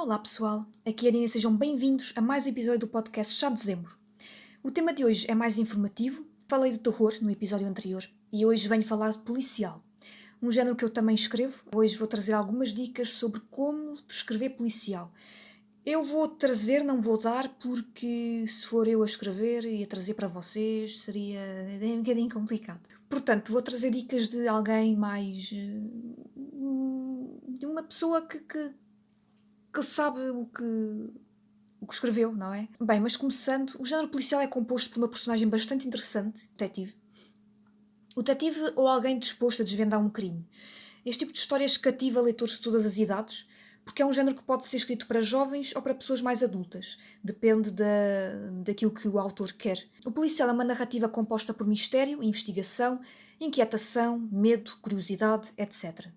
Olá pessoal, aqui é a Dina e sejam bem-vindos a mais um episódio do podcast Chá de Dezembro. O tema de hoje é mais informativo, falei de terror no episódio anterior e hoje venho falar de policial, um género que eu também escrevo. Hoje vou trazer algumas dicas sobre como escrever policial. Eu vou trazer, não vou dar, porque se for eu a escrever e a trazer para vocês seria um bocadinho complicado. Portanto, vou trazer dicas de alguém mais... de uma pessoa que sabe o que escreveu, não é? Bem, mas começando, o género policial é composto por uma personagem bastante interessante, detetive. O detetive ou alguém disposto a desvendar um crime. Este tipo de histórias cativa leitores de todas as idades, porque é um género que pode ser escrito para jovens ou para pessoas mais adultas. Depende daquilo que o autor quer. O policial é uma narrativa composta por mistério, investigação, inquietação, medo, curiosidade, etc.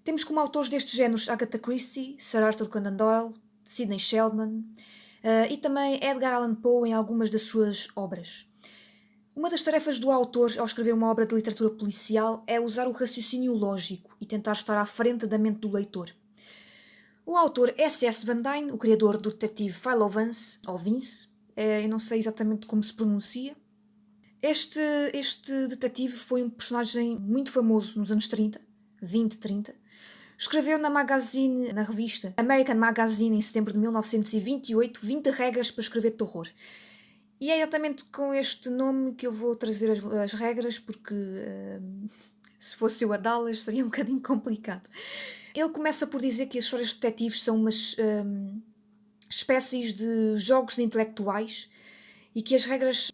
Temos como autores destes géneros Agatha Christie, Sir Arthur Conan Doyle, Sidney Sheldon e também Edgar Allan Poe em algumas das suas obras. Uma das tarefas do autor ao escrever uma obra de literatura policial é usar o raciocínio lógico e tentar estar à frente da mente do leitor. O autor S.S. Van Dyne, o criador do detetive Philo Vance, ou Vince, eu não sei exatamente como se pronuncia. Este detetive foi um personagem muito famoso nos anos 30, 20, 30. Escreveu na revista American Magazine em setembro de 1928 20 regras para escrever terror. E é exatamente com este nome que eu vou trazer as regras, porque se fosse eu a dá-las seria um bocadinho complicado. Ele começa por dizer que as histórias de detetives são umas espécies de jogos de intelectuais e que as regras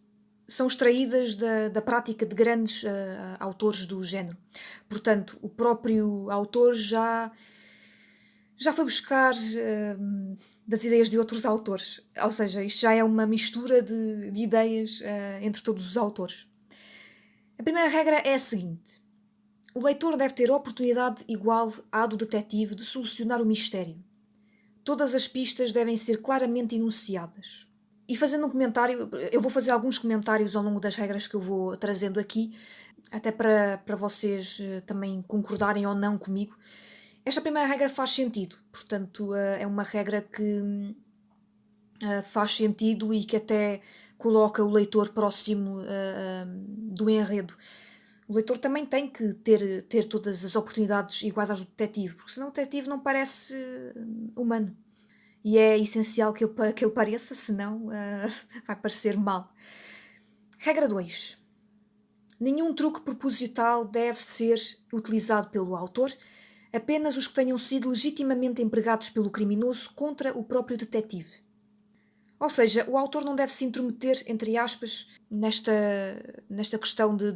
são extraídas da prática de grandes autores do género. Portanto, o próprio autor já foi buscar das ideias de outros autores. Ou seja, isto já é uma mistura de ideias entre todos os autores. A primeira regra é a seguinte: o leitor deve ter oportunidade igual à do detetive de solucionar o mistério. Todas as pistas devem ser claramente enunciadas. E fazendo um comentário, eu vou fazer alguns comentários ao longo das regras que eu vou trazendo aqui, até para vocês também concordarem ou não comigo. Esta primeira regra faz sentido, portanto, é uma regra que faz sentido e que até coloca o leitor próximo do enredo. O leitor também tem que ter todas as oportunidades iguais às do detetive, porque senão o detetive não parece humano. E é essencial que ele pareça, senão vai parecer mal. Regra 2. Nenhum truque proposital deve ser utilizado pelo autor, apenas os que tenham sido legitimamente empregados pelo criminoso contra o próprio detetive. Ou seja, o autor não deve se intrometer, entre aspas, nesta questão de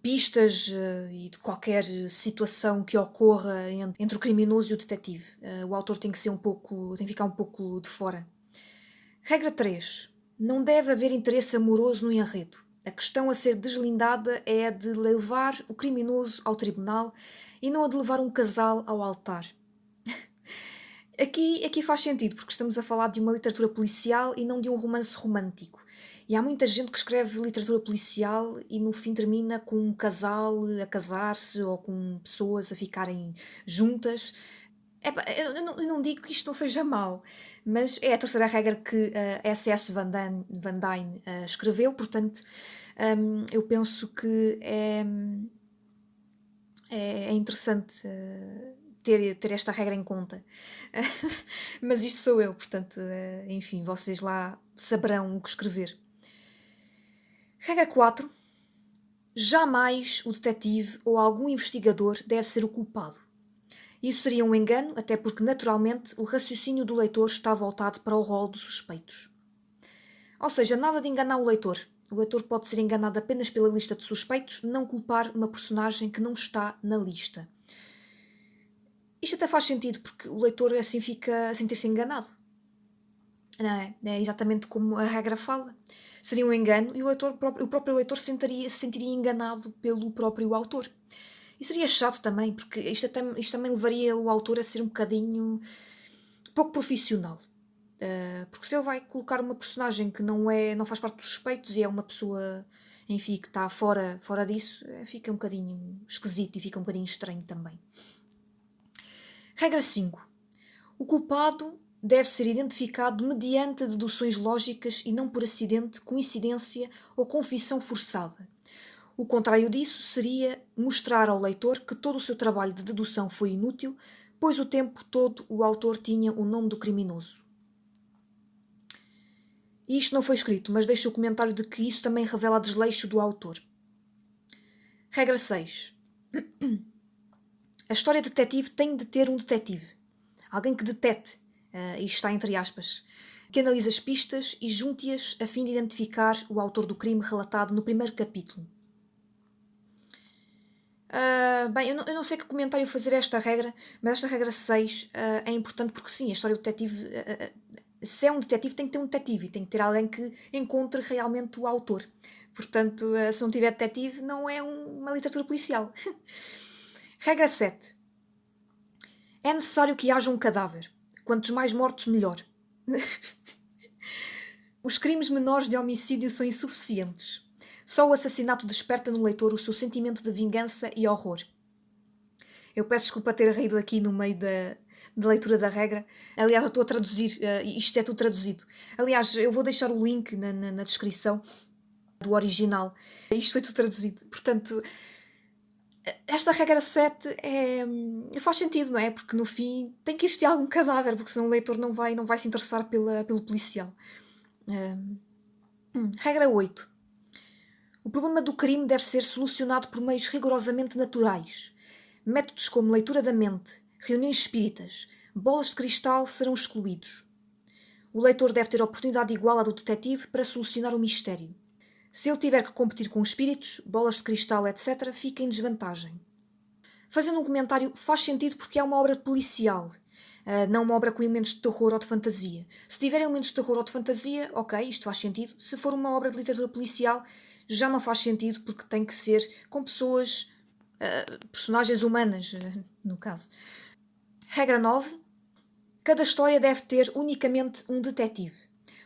pistas e de qualquer situação que ocorra entre o criminoso e o detetive. O autor tem que ficar um pouco de fora. Regra 3. Não deve haver interesse amoroso no enredo. A questão a ser deslindada é a de levar o criminoso ao tribunal e não a de levar um casal ao altar. Aqui faz sentido, porque estamos a falar de uma literatura policial e não de um romance romântico. E há muita gente que escreve literatura policial e no fim termina com um casal a casar-se ou com pessoas a ficarem juntas. Eu não digo que isto não seja mau, mas é a terceira regra que S.S. Van Dyne escreveu, portanto eu penso que é interessante ter esta regra em conta. Mas isto sou eu, portanto, enfim, vocês lá saberão o que escrever. Regra 4. Jamais o detetive ou algum investigador deve ser o culpado. Isso seria um engano, até porque, naturalmente, o raciocínio do leitor está voltado para o rol dos suspeitos. Ou seja, nada de enganar o leitor. O leitor pode ser enganado apenas pela lista de suspeitos, não culpar uma personagem que não está na lista. Isto até faz sentido, porque o leitor assim fica a sentir-se enganado. Não é? É exatamente como a regra fala. Seria um engano e o próprio leitor se sentiria enganado pelo próprio autor. E seria chato também, porque isto também levaria o autor a ser um bocadinho pouco profissional. Porque se ele vai colocar uma personagem que não faz parte dos suspeitos e é uma pessoa, enfim, que está fora disso, fica um bocadinho esquisito e fica um bocadinho estranho também. Regra 5. O culpado deve ser identificado mediante deduções lógicas e não por acidente, coincidência ou confissão forçada. O contrário disso seria mostrar ao leitor que todo o seu trabalho de dedução foi inútil, pois o tempo todo o autor tinha o nome do criminoso. E isto não foi escrito, mas deixo o comentário de que isso também revela desleixo do autor. Regra 6. A história detetive tem de ter um detetive. Alguém que detete, isto está entre aspas, que analisa as pistas e junte-as a fim de identificar o autor do crime relatado no primeiro capítulo. Bem, eu não sei que comentário fazer a esta regra, mas esta regra 6 é importante porque sim, a história do detetive, se é um detetive tem que ter um detetive e tem que ter alguém que encontre realmente o autor. Portanto, se não tiver detetive, não é uma literatura policial. Regra 7. É necessário que haja um cadáver. Quantos mais mortos, melhor. Os crimes menores de homicídio são insuficientes. Só o assassinato desperta no leitor o seu sentimento de vingança e horror. Eu peço desculpa ter rido aqui no meio da leitura da regra. Aliás, eu estou a traduzir, isto é tudo traduzido. Aliás, eu vou deixar o link na descrição do original. Isto foi tudo traduzido. Portanto, esta regra 7 faz sentido, não é? Porque no fim tem que existir algum cadáver, porque senão o leitor não vai se interessar pelo policial. Regra 8. O problema do crime deve ser solucionado por meios rigorosamente naturais. Métodos como leitura da mente, reuniões espíritas, bolas de cristal serão excluídos. O leitor deve ter a oportunidade igual à do detetive para solucionar o mistério. Se ele tiver que competir com espíritos, bolas de cristal, etc., fica em desvantagem. Fazendo um comentário, faz sentido porque é uma obra policial, não uma obra com elementos de terror ou de fantasia. Se tiver elementos de terror ou de fantasia, ok, isto faz sentido. Se for uma obra de literatura policial, já não faz sentido porque tem que ser com pessoas, personagens humanas, no caso. Regra 9. Cada história deve ter unicamente um detetive.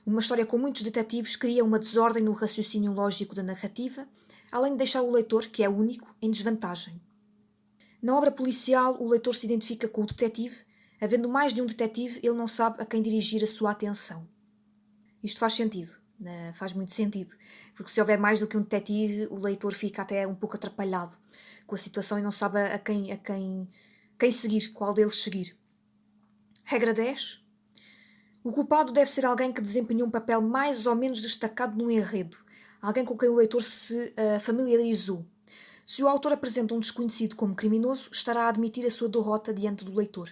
Uma história com muitos detetives cria uma desordem no raciocínio lógico da narrativa, além de deixar o leitor, que é único, em desvantagem. Na obra policial, o leitor se identifica com o detetive. Havendo mais de um detetive, ele não sabe a quem dirigir a sua atenção. Isto faz sentido, faz muito sentido, porque se houver mais do que um detetive, o leitor fica até um pouco atrapalhado com a situação e não sabe a quem seguir, qual deles seguir. Regra 10. O culpado deve ser alguém que desempenhou um papel mais ou menos destacado no enredo, alguém com quem o leitor se familiarizou. Se o autor apresenta um desconhecido como criminoso, estará a admitir a sua derrota diante do leitor.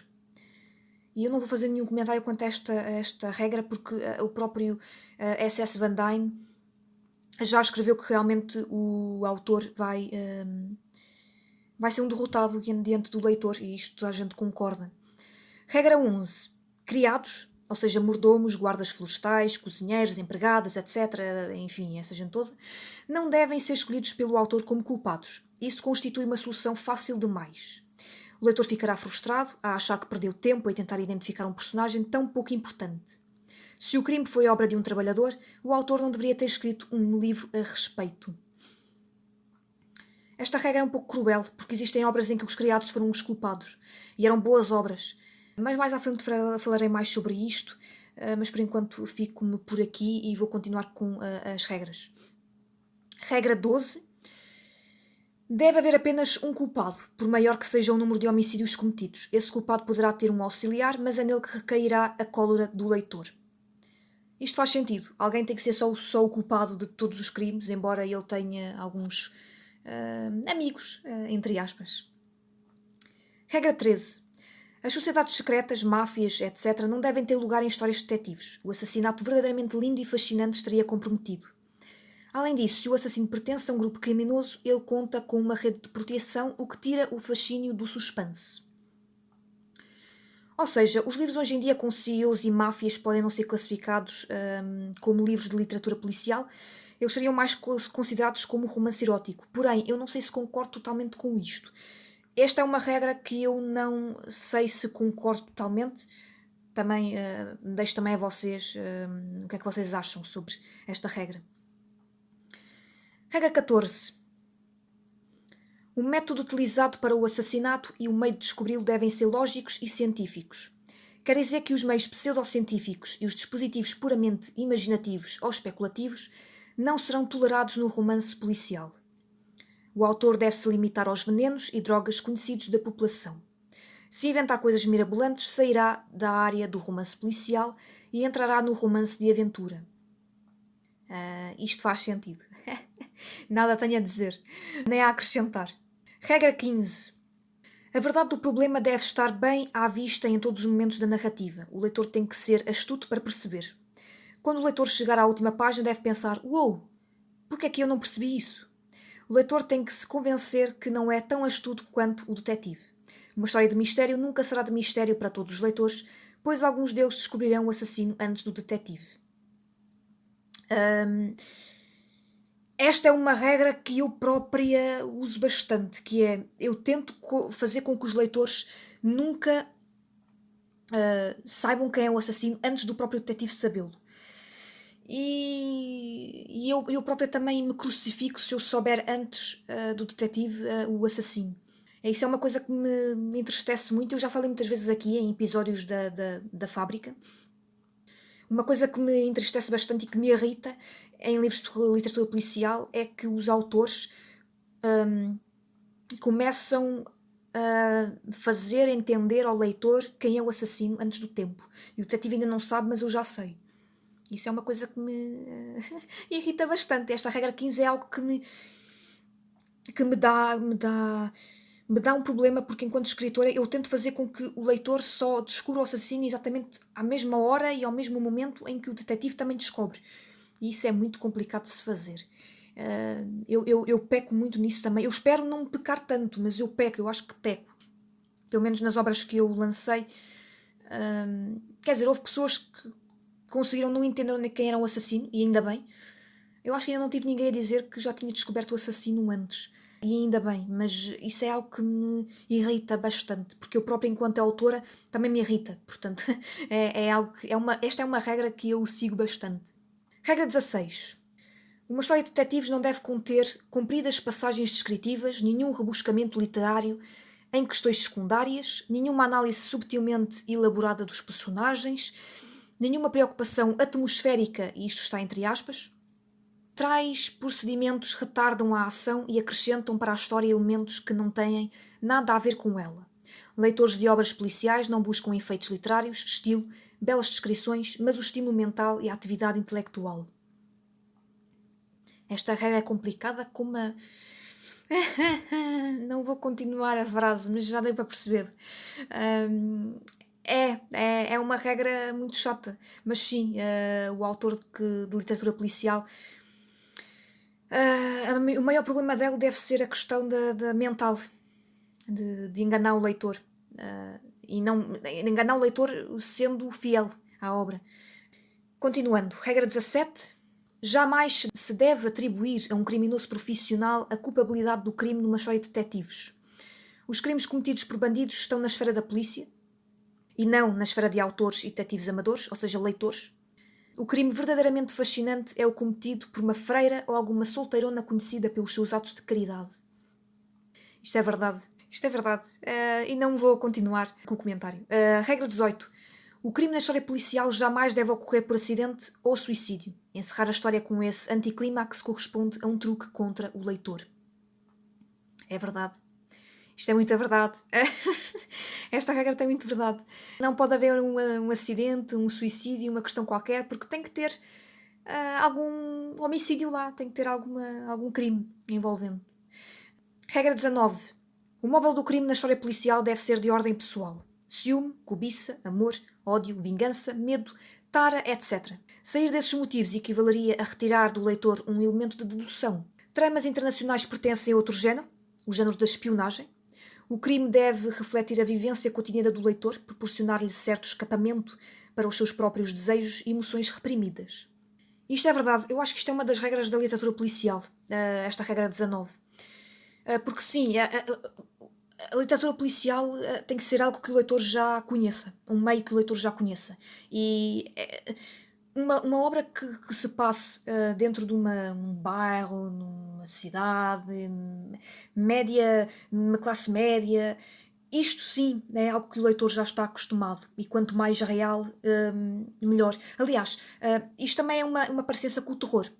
E eu não vou fazer nenhum comentário quanto a esta regra, porque o próprio S.S. Van Dyne já escreveu que realmente o autor vai ser um derrotado diante do leitor, e isto toda a gente concorda. Regra 11. Criados, ou seja, mordomos, guardas florestais, cozinheiros, empregadas, etc., enfim, essa gente toda, não devem ser escolhidos pelo autor como culpados. Isso constitui uma solução fácil demais. O leitor ficará frustrado a achar que perdeu tempo a tentar identificar um personagem tão pouco importante. Se o crime foi obra de um trabalhador, o autor não deveria ter escrito um livro a respeito. Esta regra é um pouco cruel, porque existem obras em que os criados foram os culpados, e eram boas obras. Mas mais à frente falarei mais sobre isto, mas por enquanto fico-me por aqui e vou continuar com as regras. Regra 12. Deve haver apenas um culpado, por maior que seja o número de homicídios cometidos. Esse culpado poderá ter um auxiliar, mas é nele que recairá a cólera do leitor. Isto faz sentido. Alguém tem que ser só o culpado de todos os crimes, embora ele tenha alguns amigos, entre aspas. Regra 13. As sociedades secretas, máfias, etc., não devem ter lugar em histórias de detetives. O assassinato verdadeiramente lindo e fascinante estaria comprometido. Além disso, se o assassino pertence a um grupo criminoso, ele conta com uma rede de proteção, o que tira o fascínio do suspense. Ou seja, os livros hoje em dia com CEOs e máfias podem não ser classificados como livros de literatura policial, eles seriam mais considerados como romance erótico. Porém, eu não sei se concordo totalmente com isto. Esta é uma regra que eu não sei se concordo totalmente. Também deixo também a vocês o que é que vocês acham sobre esta regra. Regra 14. O método utilizado para o assassinato e o meio de descobri-lo devem ser lógicos e científicos. Quer dizer que os meios pseudocientíficos e os dispositivos puramente imaginativos ou especulativos não serão tolerados no romance policial. O autor deve-se limitar aos venenos e drogas conhecidos da população. Se inventar coisas mirabolantes, sairá da área do romance policial e entrará no romance de aventura. Isto faz sentido. Nada tenho a dizer, nem a acrescentar. Regra 15. A verdade do problema deve estar bem à vista em todos os momentos da narrativa. O leitor tem que ser astuto para perceber. Quando o leitor chegar à última página, deve pensar: uou, porque é que eu não percebi isso? O leitor tem que se convencer que não é tão astuto quanto o detetive. Uma história de mistério nunca será de mistério para todos os leitores, pois alguns deles descobrirão o assassino antes do detetive. Esta é uma regra que eu própria uso bastante, que é, eu tento fazer com que os leitores nunca saibam quem é o assassino antes do próprio detetive sabê-lo. E eu própria também me crucifico se eu souber antes do detetive o assassino. Isso é uma coisa que me entristece muito. Eu já falei muitas vezes aqui em episódios da Fábrica. Uma coisa que me entristece bastante e que me irrita em livros de literatura policial é que os autores começam a fazer entender ao leitor quem é o assassino antes do tempo. E o detetive ainda não sabe, mas eu já sei. Isso é uma coisa que me irrita bastante. Esta regra 15 é algo que me dá um problema, porque enquanto escritora eu tento fazer com que o leitor só descubra o assassino exatamente à mesma hora e ao mesmo momento em que o detetive também descobre. E isso é muito complicado de se fazer. Eu peco muito nisso também. Eu espero não pecar tanto, mas eu acho que peco. Pelo menos nas obras que eu lancei. Quer dizer, houve pessoas que conseguiram não entender quem era o assassino, e ainda bem. Eu acho que ainda não tive ninguém a dizer que já tinha descoberto o assassino antes. E ainda bem, mas isso é algo que me irrita bastante, porque eu própria, enquanto autora, também me irrita. Portanto, esta é uma regra que eu sigo bastante. Regra 16. Uma história de detetives não deve conter compridas passagens descritivas, nenhum rebuscamento literário em questões secundárias, nenhuma análise subtilmente elaborada dos personagens, nenhuma preocupação atmosférica, e isto está entre aspas. Tais procedimentos retardam a ação e acrescentam para a história elementos que não têm nada a ver com ela. Leitores de obras policiais não buscam efeitos literários, estilo, belas descrições, mas o estímulo mental e a atividade intelectual. Esta regra é complicada como a... Não vou continuar a frase, mas já dei para perceber. É uma regra muito chata, mas sim, o autor de literatura policial, o maior problema dele deve ser a questão da mental, de enganar o leitor, e não enganar o leitor sendo fiel à obra. Continuando, regra 17. Jamais se deve atribuir a um criminoso profissional a culpabilidade do crime numa história de detetives. Os crimes cometidos por bandidos estão na esfera da polícia e não na esfera de autores e detetives amadores, ou seja, leitores. O crime verdadeiramente fascinante é o cometido por uma freira ou alguma solteirona conhecida pelos seus atos de caridade. Isto é verdade. E não vou continuar com o comentário. Regra 18. O crime na história policial jamais deve ocorrer por acidente ou suicídio. Encerrar a história com esse anticlímax corresponde a um truque contra o leitor. É verdade. Isto é muita verdade. Esta regra tem muita verdade. Não pode haver um acidente, um suicídio, uma questão qualquer, porque tem que ter algum homicídio lá, tem que ter algum crime envolvendo. Regra 19. O móvel do crime na história policial deve ser de ordem pessoal. Ciúme, cobiça, amor, ódio, vingança, medo, tara, etc. Sair desses motivos equivaleria a retirar do leitor um elemento de dedução. Tramas internacionais pertencem a outro género, o género da espionagem. O crime deve refletir a vivência cotidiana do leitor, proporcionar-lhe certo escapamento para os seus próprios desejos e emoções reprimidas. Isto é verdade, eu acho que isto é uma das regras da literatura policial, esta regra 19. Porque sim, a literatura policial tem que ser algo que o leitor já conheça, um meio que o leitor já conheça. E uma obra que se passe dentro de um bairro, numa cidade, média, numa classe média, Isto sim é algo que o leitor já está acostumado e quanto mais real, melhor. Aliás, isto também é uma parecença com o terror.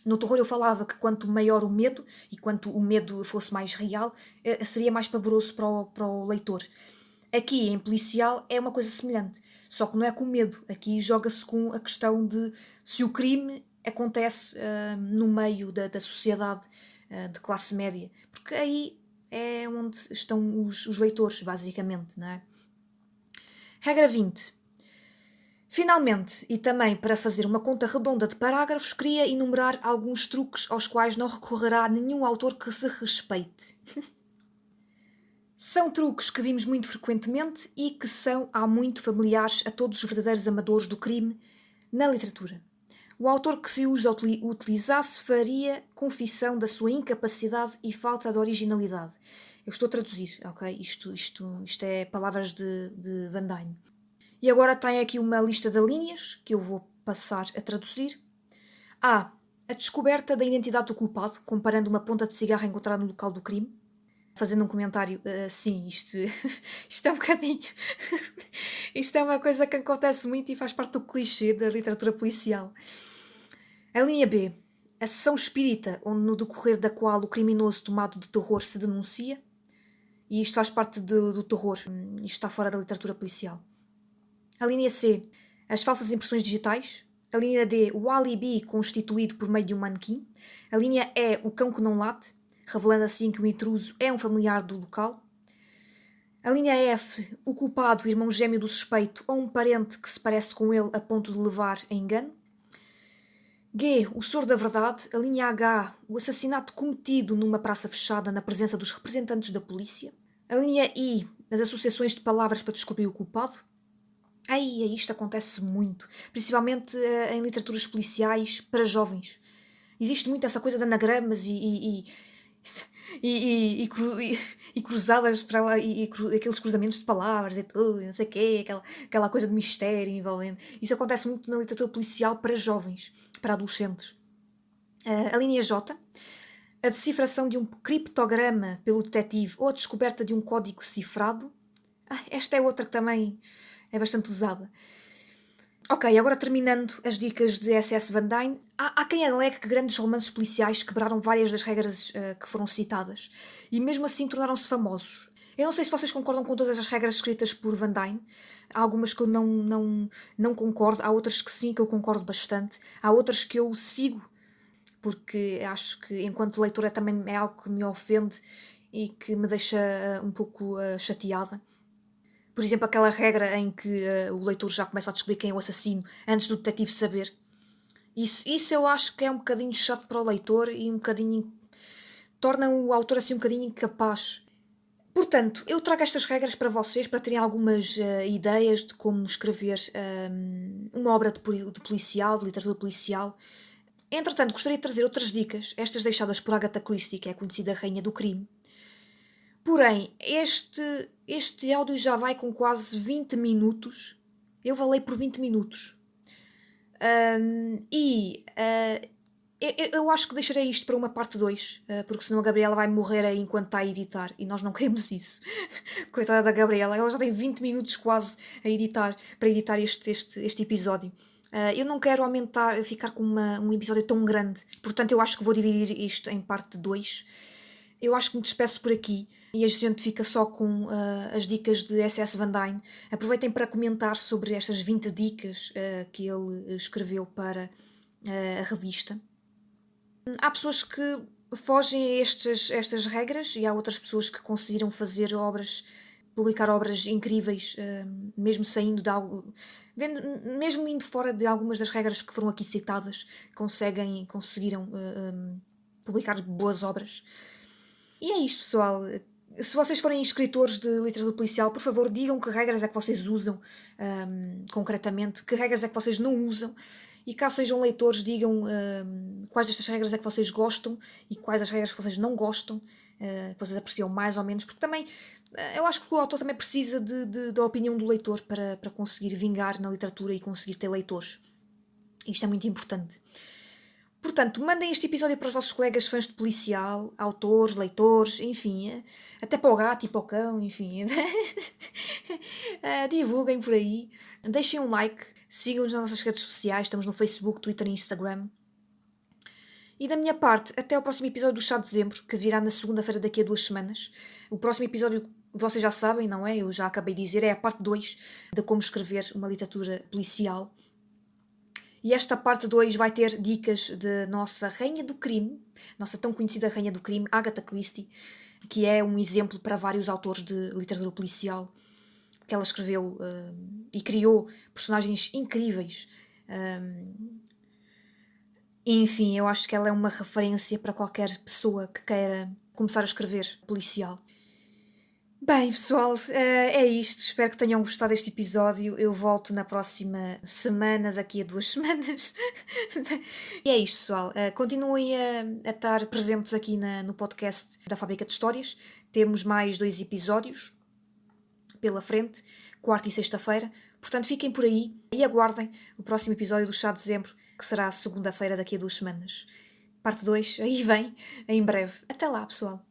No terror eu falava que quanto maior o medo e quanto o medo fosse mais real, seria mais pavoroso para o leitor. Aqui em policial é uma coisa semelhante, só que não é com medo. Aqui joga-se com a questão de se o crime acontece no meio da sociedade de classe média, porque aí é onde estão os leitores, basicamente, não é? Regra 20. Finalmente, e também para fazer uma conta redonda de parágrafos, queria enumerar alguns truques aos quais não recorrerá nenhum autor que se respeite. São truques que vimos muito frequentemente e que são há muito familiares a todos os verdadeiros amadores do crime na literatura. O autor que se os utilizasse faria confissão da sua incapacidade e falta de originalidade. Eu estou a traduzir, ok? Isto é palavras de Van Dyne. E agora tem aqui uma lista de linhas que eu vou passar a traduzir. A. A descoberta da identidade do culpado, comparando uma ponta de cigarro encontrada no local do crime. Fazendo um comentário, sim, isto é um bocadinho. Isto é uma coisa que acontece muito e faz parte do clichê da literatura policial. A linha B. A sessão espírita, onde no decorrer da qual o criminoso tomado de terror se denuncia. E isto faz parte do terror. Isto está fora da literatura policial. A linha C, as falsas impressões digitais. A linha D, o alibi constituído por meio de um manequim. A linha E, o cão que não late, revelando assim que o intruso é um familiar do local. A linha F, o culpado, o irmão gêmeo do suspeito ou um parente que se parece com ele a ponto de levar a engano. G, o soro da verdade. A linha H, o assassinato cometido numa praça fechada na presença dos representantes da polícia. A linha I, as associações de palavras para descobrir o culpado. Isto acontece muito, principalmente em literaturas policiais para jovens. Existe muito essa coisa de anagramas e cruzadas para lá, aqueles cruzamentos de palavras e tudo, não sei o quê, aquela coisa de mistério envolvendo. Isso acontece muito na literatura policial para jovens, para adolescentes. A linha J, a decifração de um criptograma pelo detetive ou a descoberta de um código cifrado. Esta é outra que também é bastante usada. Ok, agora terminando as dicas de S.S. Van Dyne, há quem alegue que grandes romances policiais quebraram várias das regras que foram citadas e mesmo assim tornaram-se famosos. Eu não sei se vocês concordam com todas as regras escritas por Van Dyne. Há algumas que eu não concordo, há outras que sim, que eu concordo bastante. Há outras que eu sigo, porque acho que enquanto leitora também é algo que me ofende e que me deixa um pouco chateada. Por exemplo, aquela regra em que o leitor já começa a descobrir quem é o assassino antes do detetive saber. Isso eu acho que é um bocadinho chato para o leitor e um bocadinho. Torna o autor assim um bocadinho incapaz. Portanto, eu trago estas regras para vocês para terem algumas ideias de como escrever uma obra de policial, de literatura policial. Entretanto, gostaria de trazer outras dicas, estas deixadas por Agatha Christie, que é a conhecida rainha do crime. Porém, este áudio já vai com quase 20 minutos. Eu falei por 20 minutos. Eu acho que deixarei isto para uma parte 2, porque senão a Gabriela vai morrer aí enquanto está a editar e nós não queremos isso. Coitada da Gabriela, ela já tem 20 minutos quase a editar, para editar este episódio. Eu não quero ficar com um episódio tão grande, portanto eu acho que vou dividir isto em parte 2. Eu acho que me despeço por aqui e a gente fica só com as dicas de S.S. Van Dyne. Aproveitem para comentar sobre estas 20 dicas que ele escreveu para a revista. Há pessoas que fogem a estas regras e há outras pessoas que conseguiram fazer publicar obras incríveis, mesmo saindo de algo, mesmo indo fora de algumas das regras que foram aqui citadas, conseguiram publicar boas obras. E é isto, pessoal. Se vocês forem escritores de literatura policial, por favor, digam que regras é que vocês usam concretamente, que regras é que vocês não usam. E caso sejam leitores, digam quais destas regras é que vocês gostam e quais as regras que vocês não gostam, que vocês apreciam mais ou menos, porque também eu acho que o autor também precisa da opinião do leitor para conseguir vingar na literatura e conseguir ter leitores. Isto é muito importante. Portanto, mandem este episódio para os vossos colegas fãs de policial, autores, leitores, enfim, até para o gato e para o cão, enfim. Divulguem por aí. Deixem um like, sigam-nos nas nossas redes sociais, estamos no Facebook, Twitter e Instagram. E da minha parte, até ao próximo episódio do Chá de Dezembro, que virá na segunda-feira daqui a 2 semanas. O próximo episódio, vocês já sabem, não é? Eu já acabei de dizer, é a parte 2 de como escrever uma literatura policial. E esta parte 2 vai ter dicas de nossa rainha do crime, nossa tão conhecida rainha do crime, Agatha Christie, que é um exemplo para vários autores de literatura policial, que ela escreveu e criou personagens incríveis. Enfim, eu acho que ela é uma referência para qualquer pessoa que queira começar a escrever policial. Bem, pessoal, é isto. Espero que tenham gostado deste episódio. Eu volto na próxima semana, daqui a 2 semanas. E é isto, pessoal. Continuem a estar presentes aqui no podcast da Fábrica de Histórias. Temos mais 2 episódios pela frente, quarta e sexta-feira. Portanto, fiquem por aí e aguardem o próximo episódio do Chá de Dezembro, que será segunda-feira daqui a 2 semanas. Parte 2, aí vem, em breve. Até lá, pessoal.